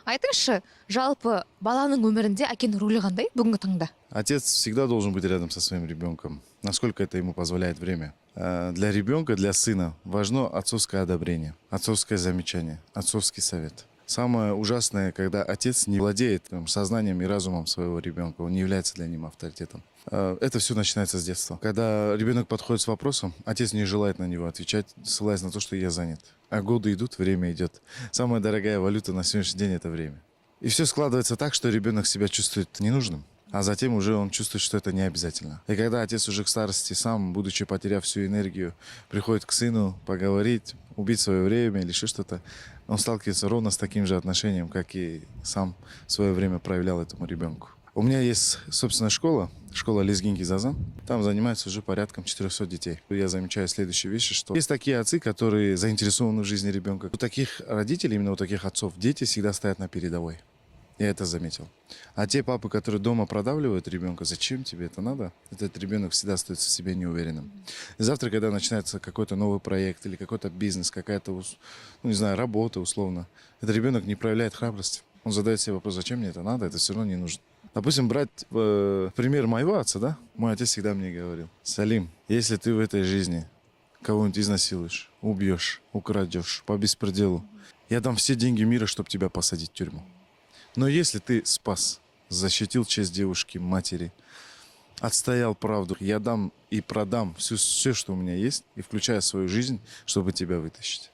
Айтыңызшы, жалпы баланың өмірінде әкенің рөлі қандай бүгінгі таңда? Отец всегда должен быть рядом со своим ребенком, насколько это ему позволяет время. Для ребенка, для сына важно отцовское одобрение, отцовское замечание, отцовский совет. Самое ужасное, когда отец не владеет сознанием и разумом своего ребенка, он не является для него авторитетом. Это все начинается с детства. Когда ребенок подходит с вопросом, отец не желает на него отвечать, ссылаясь на то, что я занят. А годы идут, время идет. Самая дорогая валюта на сегодняшний день – это время. И все складывается так, что ребенок себя чувствует ненужным. А затем уже он чувствует, что это не обязательно. И когда отец уже к старости сам, будучи потеряв всю энергию, приходит к сыну поговорить, убить свое время или еще что-то, он сталкивается ровно с таким же отношением, как и сам в свое время проявлял этому ребенку. У меня есть собственная школа Лезгинки Зазан. Там занимается уже порядком 400 детей. Я замечаю следующие вещи, что есть такие отцы, которые заинтересованы в жизни ребенка. У таких родителей, именно у таких отцов, дети всегда стоят на передовой. Я это заметил. А те папы, которые дома продавливают ребенка, зачем тебе это надо? Этот ребенок всегда остается в себе неуверенным. И завтра, когда начинается какой-то новый проект или какой-то бизнес, какая-то, работа условно, этот ребенок не проявляет храбрости. Он задает себе вопрос, зачем мне это надо, это все равно не нужно. Допустим, брать пример моего отца, да? Мой отец всегда мне говорил: Салим, если ты в этой жизни кого-нибудь изнасилуешь, убьешь, украдешь по беспределу, я дам все деньги мира, чтобы тебя посадить в тюрьму. Но если ты спас, защитил честь девушки, матери, отстоял правду, я дам и продам все, что у меня есть, и включая свою жизнь, чтобы тебя вытащить.